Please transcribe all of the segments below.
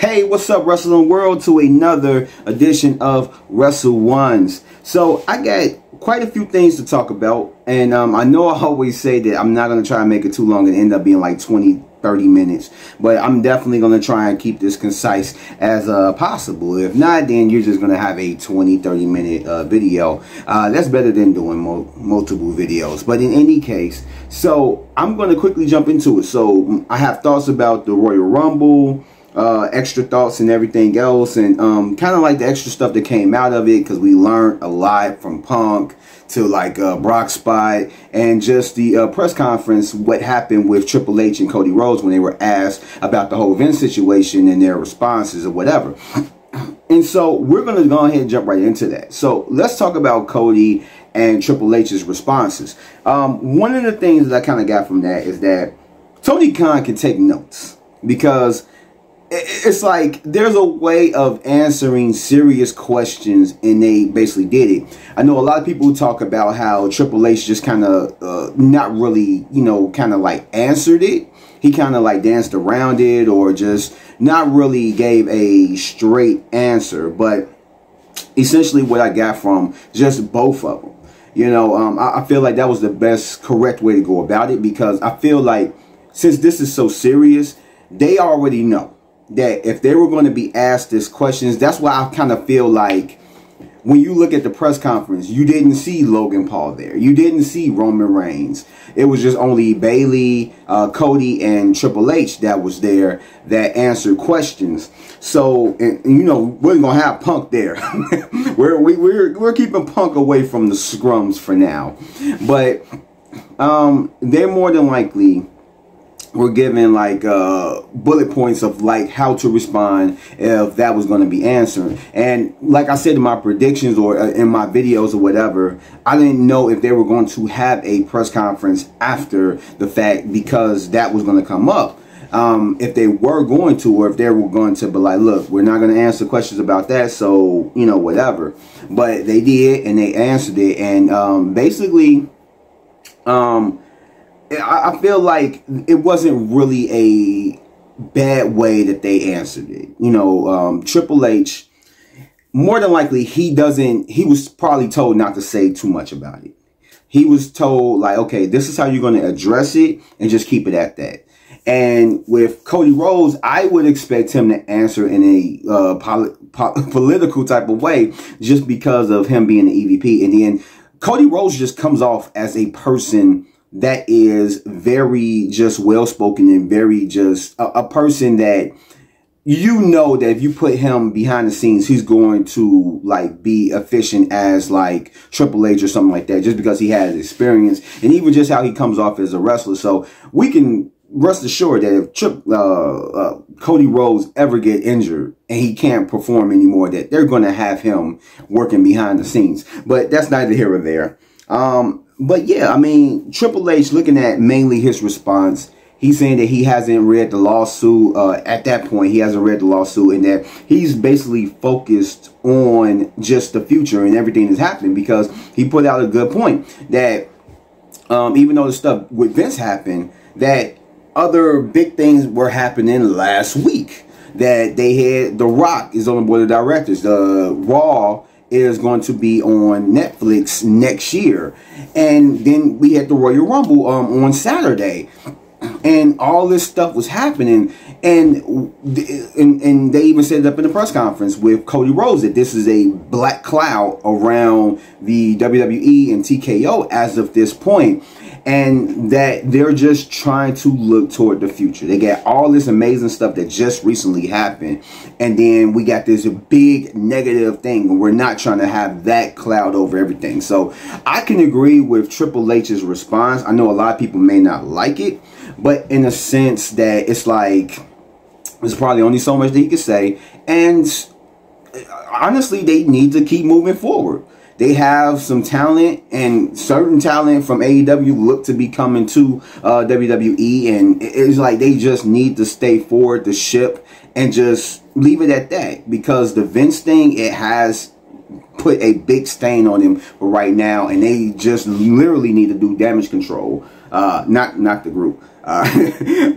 Hey, what's up, Wrestling World, to another edition of Wrestle Ones. So I got quite a few things to talk about, and I know I always say that I'm not going to try and make it too long and end up being like 20-30 minutes, but I'm definitely going to try and keep this concise as possible. If not, then you're just going to have a 20-30 minute video. That's better than doing multiple videos. But in any case, so I'm going to quickly jump into it. So I have thoughts about the Royal Rumble, extra thoughts and everything else, and kind of like the extra stuff that came out of it, because we learned a lot from Punk to like Brock spot, and just the press conference, what happened with Triple H and Cody Rhodes when they were asked about the whole Vince situation and their responses or whatever. And so we're going to go ahead and jump right into that. So let's talk about Cody and Triple H's responses. One of the things that I kind of got from that is that Tony Khan can take notes, because it's like there's a way of answering serious questions, and they basically did it. I know a lot of people talk about how Triple H just kind of not really, you know, kind of like answered it. He kind of like danced around it, or just not really gave a straight answer. But essentially what I got from just both of them, you know, I feel like that was the best, correct way to go about it, because I feel like since this is so serious, they already know that if they were going to be asked these questions, that's why I kind of feel like when you look at the press conference, you didn't see Logan Paul there. You didn't see Roman Reigns. It was just only Bayley, Cody, and Triple H that was there that answered questions. So, and you know, we're going to have Punk there. we're keeping Punk away from the scrums for now. But they're more than likely, we're given like bullet points of like how to respond if that was going to be answered. And like I said in my predictions or in my videos or whatever, I didn't know if they were going to have a press conference after the fact, because that was going to come up. If they were going to, or if they were going to be like, look, we're not going to answer questions about that, so, you know, whatever. But they did, and they answered it. And basically, I feel like it wasn't really a bad way that they answered it. You know, Triple H, more than likely, he was probably told not to say too much about it. He was told, like, okay, this is how you're going to address it, and just keep it at that. And with Cody Rhodes, I would expect him to answer in a political type of way, just because of him being the EVP. And then Cody Rhodes just comes off as a person that is very just well-spoken, and very just a person that, you know, that if you put him behind the scenes, he's going to like be efficient as like Triple H or something like that, just because he has experience, and even just how he comes off as a wrestler. So we can rest assured that if Cody Rhodes ever get injured and he can't perform anymore, that they're going to have him working behind the scenes. But that's neither here or there. But yeah, I mean, Triple H, looking at mainly his response, he's saying that he hasn't read the lawsuit. At that point, he hasn't read the lawsuit, and that he's basically focused on just the future and everything that's happening, because he put out a good point that even though the stuff with Vince happened, that other big things were happening last week. That they had The Rock is on the board of directors. The Raw is going to be on Netflix next year, and then we had the Royal Rumble on Saturday, and all this stuff was happening, and they even set it up in the press conference with Cody Rhodes that this is a black cloud around the WWE and TKO as of this point, and that they're just trying to look toward the future. They got all this amazing stuff that just recently happened, and then we got this big negative thing, and we're not trying to have that cloud over everything. So I can agree with Triple H's response. I know a lot of people may not like it, but in a sense that it's like, there's probably only so much that he could say, and honestly, they need to keep moving forward. They have some talent, and certain talent from AEW look to be coming to WWE, and it's like they just need to stay forward the ship and just leave it at that, because the Vince thing, it has put a big stain on him right now, and they just literally need to do damage control Not the group,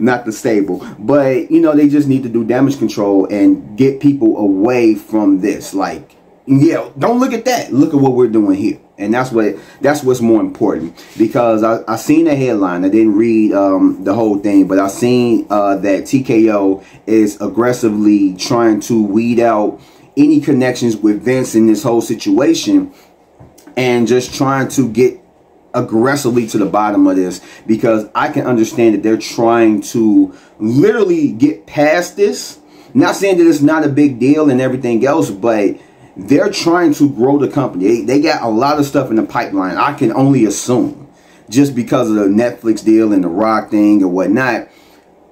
not the stable, but you know, they just need to do damage control and get people away from this. Like, yeah, don't look at that. Look at what we're doing here. And that's what's more important, because I seen the headline. I didn't read the whole thing, but I seen that TKO is aggressively trying to weed out any connections with Vince in this whole situation, and just trying to get aggressively to the bottom of this, because I can understand that they're trying to literally get past this. Not saying that it's not a big deal and everything else, but they're trying to grow the company. They got a lot of stuff in the pipeline. I can only assume, just because of the Netflix deal and the Rock thing and whatnot.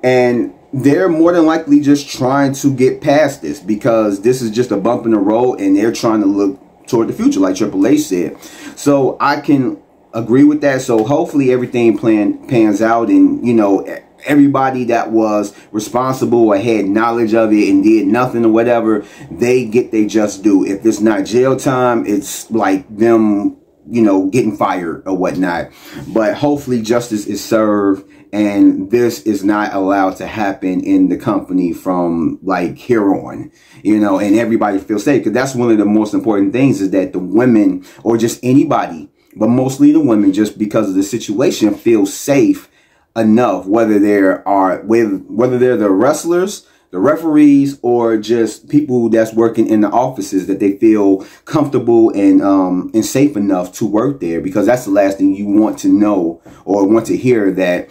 And they're more than likely just trying to get past this, because this is just a bump in the road, and they're trying to look toward the future, like Triple H said. So I can agree with that. So hopefully everything pans out, and you know, everybody that was responsible or had knowledge of it and did nothing or whatever, they get their just due. If it's not jail time, it's like them, you know, getting fired or whatnot. But hopefully justice is served, and this is not allowed to happen in the company from like here on, you know, and everybody feels safe. Because that's one of the most important things, is that the women, or just anybody, but mostly the women, just because of the situation, feel safe enough, whether they're the wrestlers, the referees, or just people that's working in the offices, that they feel comfortable and safe enough to work there. Because that's the last thing you want to know or want to hear, that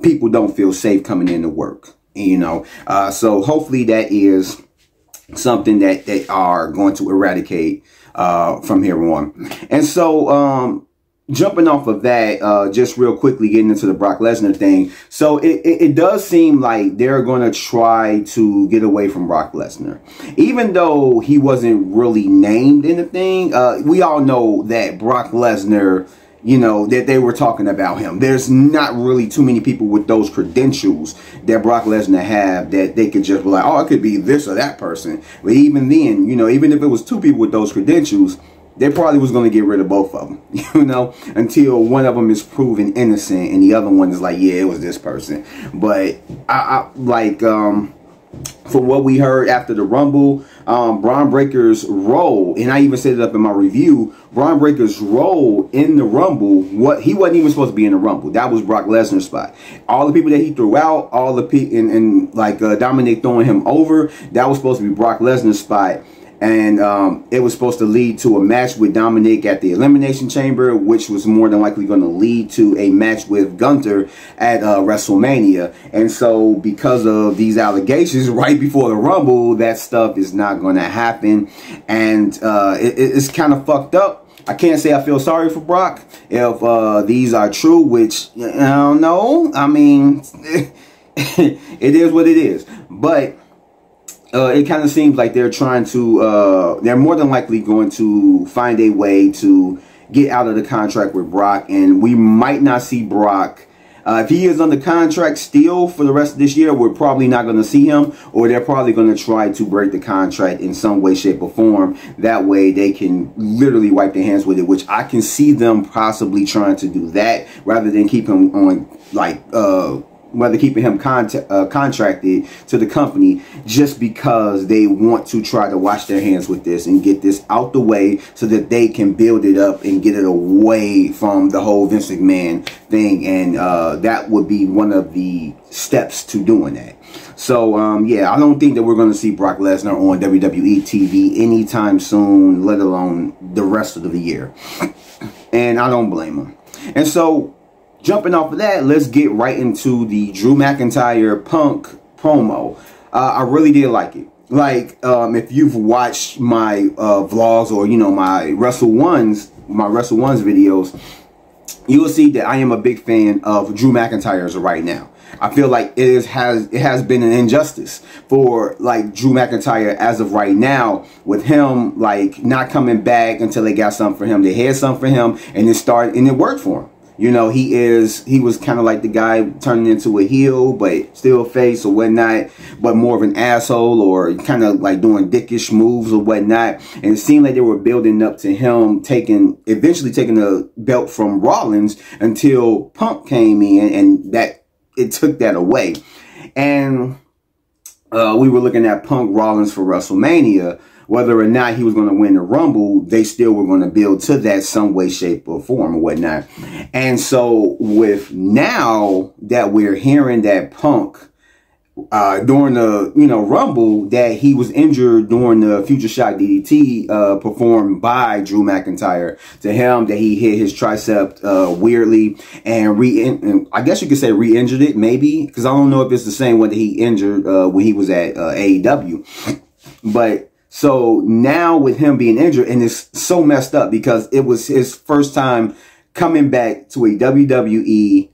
people don't feel safe coming into work, you know. So hopefully that is something that they are going to eradicate from here on. And so jumping off of that, just real quickly getting into the Brock Lesnar thing. So it does seem like they're going to try to get away from Brock Lesnar. Even though he wasn't really named in the thing, we all know that Brock Lesnar, you know, that they were talking about him. There's not really too many people with those credentials that Brock Lesnar have, that they could just be like, oh, it could be this or that person. But even then, you know, even if it was two people with those credentials, they probably was going to get rid of both of them, you know, until one of them is proven innocent and the other one is like, yeah, it was this person. But I like, from what we heard after the Rumble, Braun Breaker's role, and I even set it up in my review, Braun Breaker's role in the Rumble, he wasn't even supposed to be in the Rumble. That was Brock Lesnar's spot. All the people that he threw out, all the people, and like Dominic throwing him over, that was supposed to be Brock Lesnar's spot. And it was supposed to lead to a match with Dominic at the Elimination Chamber, which was more than likely going to lead to a match with Gunther at WrestleMania. And so because of these allegations right before the Rumble, that stuff is not going to happen. And it's kind of fucked up. I can't say I feel sorry for Brock if these are true, which I don't know. I mean, it is what it is. But it kind of seems like they're trying to, they're more than likely going to find a way to get out of the contract with Brock. And we might not see Brock. If he is under contract still for the rest of this year, we're probably not going to see him. Or they're probably going to try to break the contract in some way, shape, or form. That way they can literally wipe their hands with it. Which I can see them possibly trying to do that, rather than keep him on, like, whether keeping him contracted to the company, just because they want to try to wash their hands with this and get this out the way, so that they can build it up and get it away from the whole Vince McMahon thing. And that would be one of the steps to doing that. So yeah, I don't think that we're going to see Brock Lesnar on WWE TV anytime soon, let alone the rest of the year. And I don't blame him. And so, jumping off of that, let's get right into the Drew McIntyre Punk promo. I really did like it. Like, if you've watched my vlogs, or, you know, my Wrestle Ones videos, you will see that I am a big fan of Drew McIntyre as of right now. I feel like it has been an injustice for, like, Drew McIntyre as of right now, with him, like, not coming back until they got something for him. They had something for him, and it worked for him. You know, he was kind of like the guy turning into a heel, but still face or whatnot, but more of an asshole or kind of like doing dickish moves or whatnot. And it seemed like they were building up to him eventually taking the belt from Rollins until Punk came in, and that it took that away. And we were looking at Punk Rollins for WrestleMania. Whether or not he was going to win the Rumble, they still were going to build to that some way, shape, or form or whatnot. And so with now that we're hearing that Punk, during the, Rumble, that he was injured during the Future Shock DDT performed by Drew McIntyre to him, that he hit his tricep weirdly and I guess you could say re-injured it, maybe, because I don't know if it's the same one that he injured when he was at AEW. But so now with him being injured, and it's so messed up because it was his first time coming back to a WWE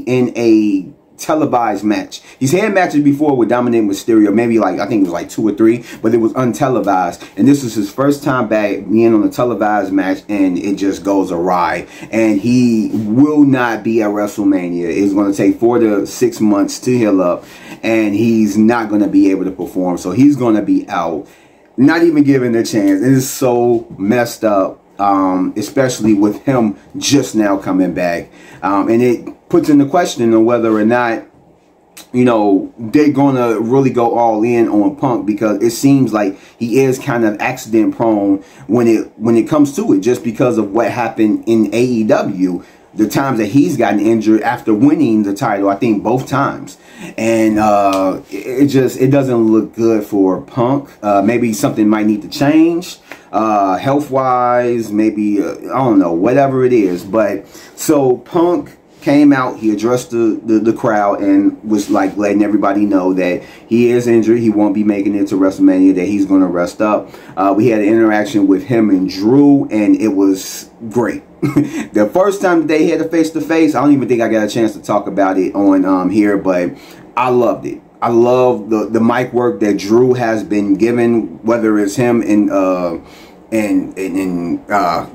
in a televised match. He's had matches before with Dominic Mysterio, maybe I think it was 2 or 3, but it was untelevised. And this is his first time back being on a televised match, and it just goes awry. And he will not be at WrestleMania. It's going to take 4 to 6 months to heal up, and he's not going to be able to perform. So he's going to be out, not even given a chance. It is so messed up. Especially with him just now coming back. And it puts into question on whether or not, they're going to really go all in on Punk, because it seems like he is kind of accident prone when it comes to it, just because of what happened in AEW. The times that he's gotten injured after winning the title, I think both times. And it doesn't look good for Punk. Maybe something might need to change. Health-wise, maybe, I don't know, whatever it is. But so Punk came out, he addressed the crowd and was letting everybody know that he is injured, he won't be making it to WrestleMania, that he's going to rest up. We had an interaction with him and Drew, and it was great. The first time they had a face-to-face, I don't even think I got a chance to talk about it on here, but I loved it. I love the mic work that Drew has been given, whether it's him and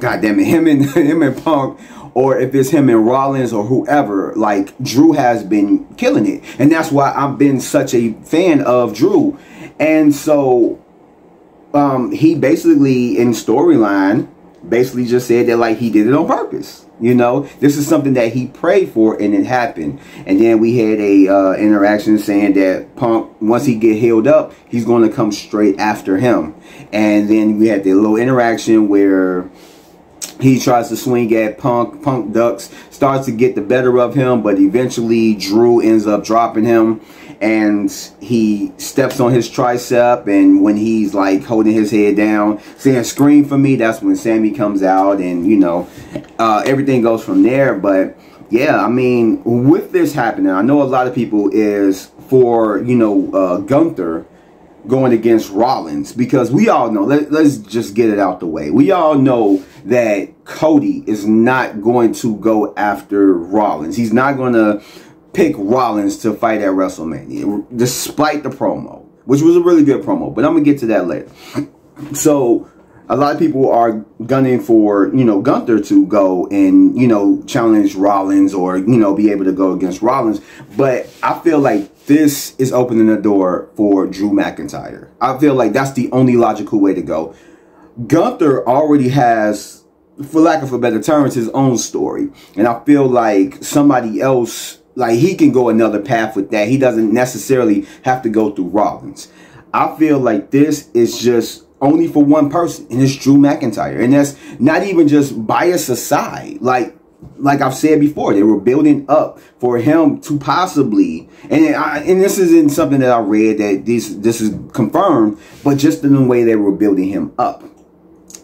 goddamn it, him and Punk, or if it's him and Rollins or whoever. Drew has been killing it, and that's why I've been such a fan of Drew. And so he basically, in storyline, basically just said that he did it on purpose. This is something that he prayed for, and it happened. And then we had a interaction saying that Punk, once he get healed up, he's going to come straight after him. And then we had the little interaction where he tries to swing at Punk. Punk ducks, starts to get the better of him, but eventually Drew ends up dropping him. And he steps on his tricep, and when he's holding his head down, saying "scream for me," that's when Sammy comes out, and everything goes from there. But yeah, I mean, with this happening, I know a lot of people is for Gunther going against Rollins, because we all know, let's just get it out the way, we all know that Cody is not going to go after Rollins. He's not going to pick Rollins to fight at WrestleMania, despite the promo, which was a really good promo, but I'm gonna get to that later. So a lot of people are gunning for Gunther to go and challenge Rollins, or be able to go against Rollins, but I feel like this is opening the door for Drew McIntyre. I feel like that's the only logical way to go. Gunther already has, for lack of a better term, his own story, and I feel like somebody else, he can go another path with that. He doesn't necessarily have to go through Rollins. I feel like this is just only for one person, and it's Drew McIntyre. And that's not even just bias aside. Like I've said before, they were building up for him to possibly, and this isn't something that I read that this is confirmed, but just in the way they were building him up,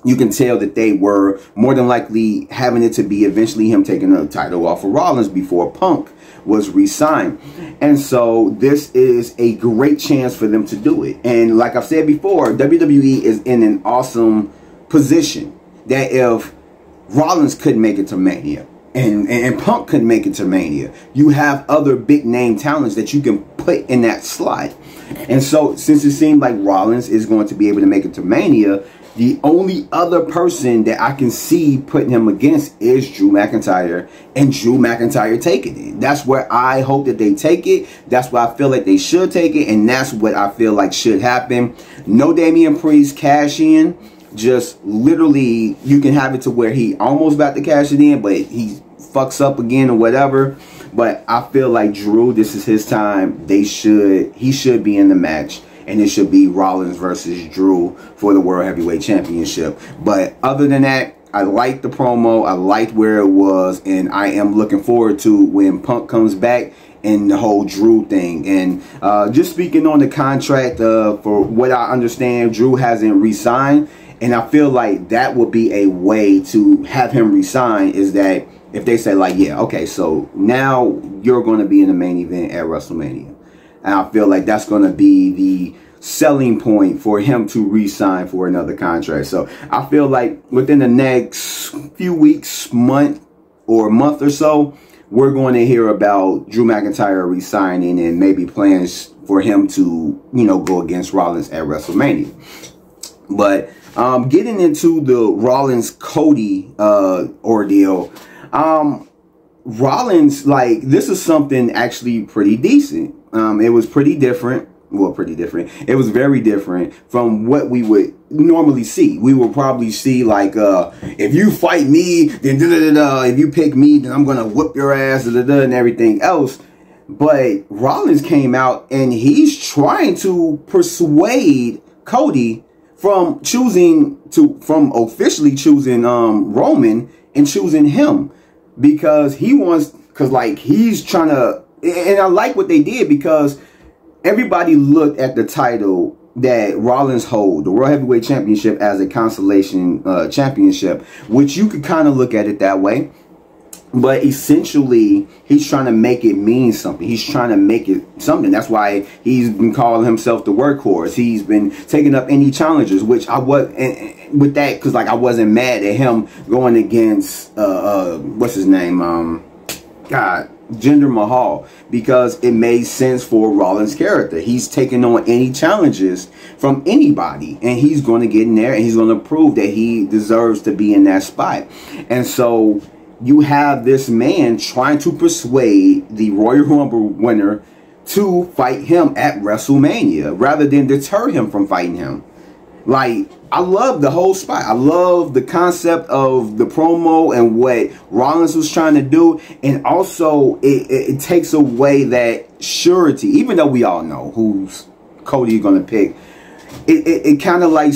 you can tell that they were more than likely having it to be eventually him taking the title off of Rollins before Punk was re-signed. And so this is a great chance for them to do it. And like I've said before, WWE is in an awesome position that if Rollins couldn't make it to Mania and Punk couldn't make it to Mania, you have other big name talents that you can put in that slot. And so, since it seemed like Rollins is going to be able to make it to Mania, the only other person that I can see putting him against is Drew McIntyre, and Drew McIntyre taking it. That's where I hope that they take it. That's where I feel like they should take it, and that's what I feel like should happen. No Damian Priest cash in. Just literally, you can have it to where he almost about to cash it in, but he fucks up again or whatever. But I feel like Drew, this is his time. He should be in the match. And it should be Rollins versus Drew for the World Heavyweight Championship. But other than that, I liked the promo. I liked where it was. And I am looking forward to when Punk comes back and the whole Drew thing. And just speaking on the contract, for what I understand, Drew hasn't re-signed. And I feel like that would be a way to have him re-sign, is that if they say like, yeah, okay, so now you're going to be in the main event at WrestleMania. And I feel like that's going to be the selling point for him to re-sign for another contract. So I feel like within the next few weeks, month or so, we're going to hear about Drew McIntyre re-signing and maybe plans for him to, you know, go against Rollins at WrestleMania. But getting into the Rollins-Cody ordeal, Rollins, like, this is something actually pretty decent. It was pretty different. Well, pretty different. It was very different from what we would normally see. We will probably see like, if you fight me, then if you pick me, then I'm gonna whoop your ass, and everything else. But Rollins came out and he's trying to persuade Cody from officially choosing Roman and choosing him, because like he's trying to. And I like what they did, because everybody looked at the title that Rollins hold, the World Heavyweight Championship, as a consolation championship, which you could kind of look at it that way. But essentially, he's trying to make it mean something. He's trying to make it something. That's why he's been calling himself the workhorse. He's been taking up any challenges, which I was with that, because like I wasn't mad at him going against what's his name, Jinder Mahal, because it made sense for Rollins' character. He's taking on any challenges from anybody, and he's going to get in there and he's going to prove that he deserves to be in that spot. And so you have this man trying to persuade the Royal Rumble winner to fight him at WrestleMania rather than deter him from fighting him. Like, I love the whole spot. I love the concept of the promo and what Rollins was trying to do. And also, it takes away that surety. Even though we all know who's Cody going to pick, it kind of like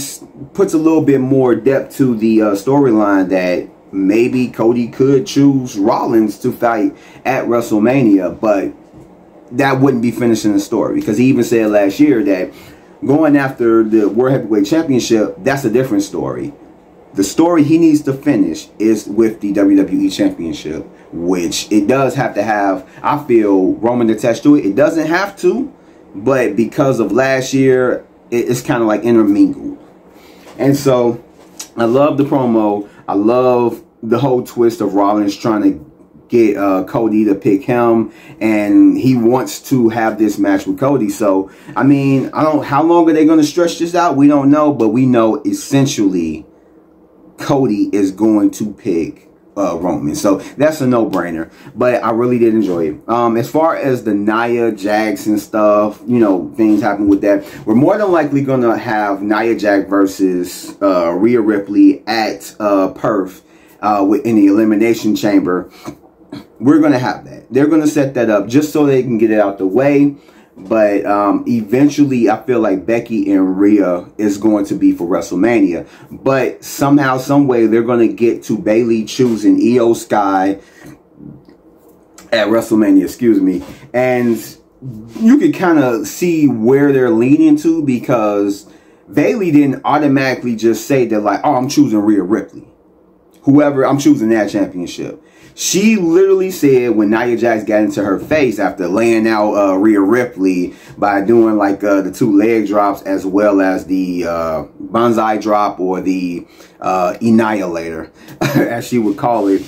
puts a little bit more depth to the storyline that maybe Cody could choose Rollins to fight at WrestleMania. But that wouldn't be finishing the story, because he even said last year that going after the World Heavyweight Championship, that's a different story. The story he needs to finish is with the WWE Championship, which it does have to have, I feel, Roman attached to it. It doesn't have to, but because of last year, it's kind of like intermingled. And so, I love the promo. I love the whole twist of Rollins trying to get Cody to pick him, and he wants to have this match with Cody. So I mean, how long are they going to stretch this out? We don't know, but we know essentially Cody is going to pick Roman. So that's a no-brainer. But I really did enjoy it. As far as the Nia Jax and stuff, you know, things happen with that. We're more than likely going to have Nia Jax versus Rhea Ripley at Perth in the Elimination Chamber. We're going to have that. They're going to set that up just so they can get it out the way. But eventually, I feel like Becky and Rhea is going to be for WrestleMania. But somehow, some way, they're going to get to Bayley choosing Io Sky at WrestleMania, excuse me. And you can kind of see where they're leaning to, because Bayley didn't automatically just say that, like, oh, I'm choosing Rhea Ripley. Whoever, I'm choosing that championship. She literally said when Nia Jax got into her face after laying out Rhea Ripley by doing like the 2 leg drops as well as the bonsai drop, or the annihilator as she would call it,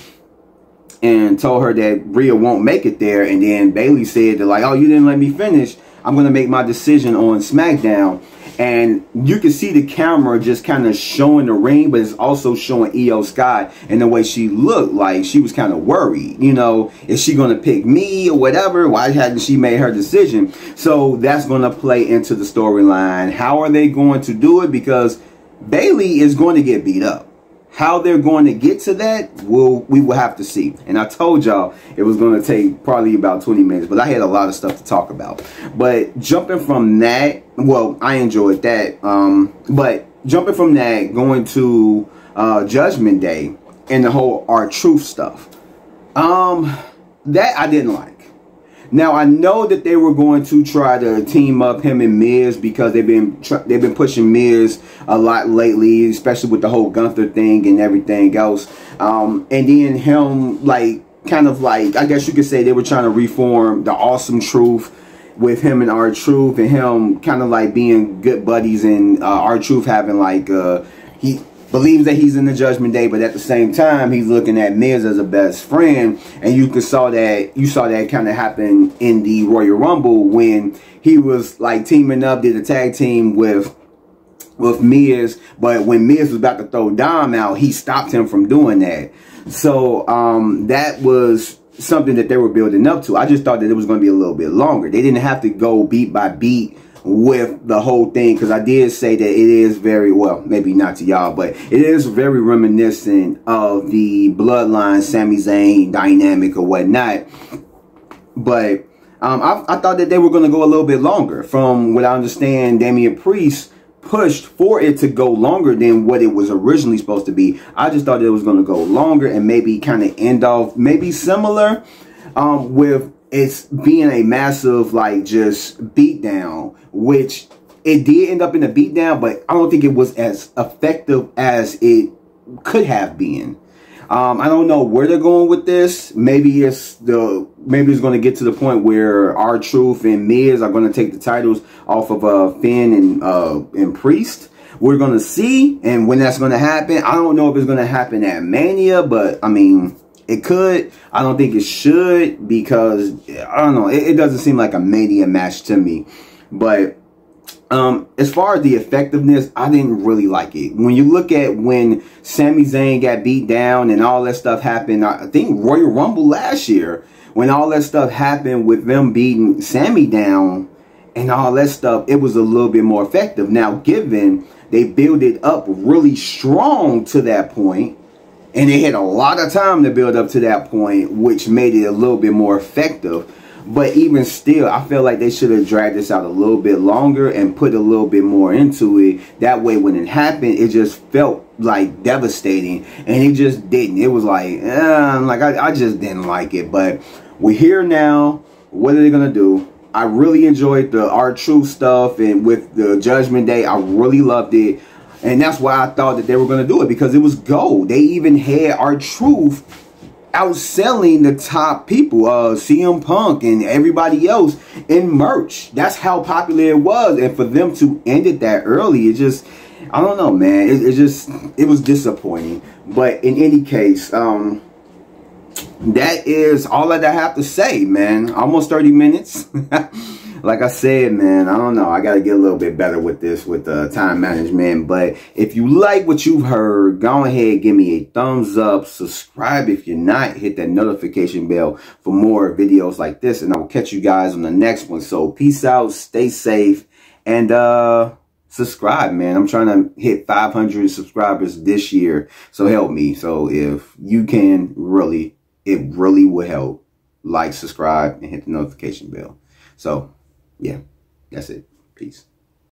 and told her that Rhea won't make it there. And then Bayley said that, like, oh, you didn't let me finish. I'm going to make my decision on SmackDown. And you can see the camera just kind of showing the ring, but it's also showing Io Sky and the way she looked. Like she was kind of worried, you know, is she going to pick me or whatever? Why hadn't she made her decision? So that's going to play into the storyline. How are they going to do it? Because Bayley is going to get beat up. How they're going to get to that, we will have to see. And I told y'all it was going to take probably about 20 minutes, but I had a lot of stuff to talk about. But jumping from that, well, I enjoyed that. But jumping from that, going to Judgment Day and the whole R-Truth stuff, that I didn't like. Now I know that they were going to try to team up him and Miz because they've been pushing Miz a lot lately, especially with the whole Gunther thing and everything else. And then him, like, kind of like, I guess you could say they were trying to reform the Awesome Truth with him and R-Truth, and him kind of like being good buddies, and R-Truth having like he believes that he's in the Judgment Day, but at the same time he's looking at Miz as a best friend. And you saw that kind of happen in the Royal Rumble when he was like teaming up, did a tag team with Miz, but when Miz was about to throw Dom out, he stopped him from doing that. So that was something that they were building up to. I just thought that it was going to be a little bit longer. They didn't have to go beat by beat with the whole thing, because I did say that it is very, well, maybe not to y'all, but it is very reminiscent of the Bloodline Sami Zayn dynamic or whatnot. But I thought that they were going to go a little bit longer. From what I understand, Damian Priest pushed for it to go longer than what it was originally supposed to be. I just thought it was going to go longer and maybe kind of end off maybe similar with it's being a massive, like, just beatdown, which it did end up in a beatdown, but I don't think it was as effective as it could have been. I don't know where they're going with this. Maybe it's going to get to the point where R-Truth and Miz are going to take the titles off of Finn and Priest. We're going to see, and when that's going to happen, I don't know if it's going to happen at Mania, but I mean, it could. I don't think it should, because I don't know. It doesn't seem like a Mania match to me. But as far as the effectiveness, I didn't really like it. When you look at when Sami Zayn got beat down and all that stuff happened, I think Royal Rumble last year, when all that stuff happened with them beating Sami down and all that stuff, it was a little bit more effective. Now, given they built it up really strong to that point, and they had a lot of time to build up to that point, which made it a little bit more effective. But even still, I feel like they should have dragged this out a little bit longer and put a little bit more into it. That way, when it happened, it just felt like devastating. And it just didn't. It was like, I just didn't like it. But we're here now. What are they going to do? I really enjoyed the R-Truth stuff. And with the Judgment Day, I really loved it. And that's why I thought that they were going to do it, because it was gold. They even had R-Truth outselling the top people, CM Punk and everybody else, in merch. That's how popular it was. And for them to end it that early, it just, I don't know, man. It was disappointing. But in any case, that is all that I have to say, man. Almost 30 minutes. Like I said, man, I don't know. I got to get a little bit better with this, with time management. But if you like what you've heard, go ahead, give me a thumbs up. Subscribe if you're not. Hit that notification bell for more videos like this. And I will catch you guys on the next one. So peace out. Stay safe. And subscribe, man. I'm trying to hit 500 subscribers this year. So help me. So if you can, really, it really would help. Like, subscribe, and hit the notification bell. So yeah, that's it. Peace.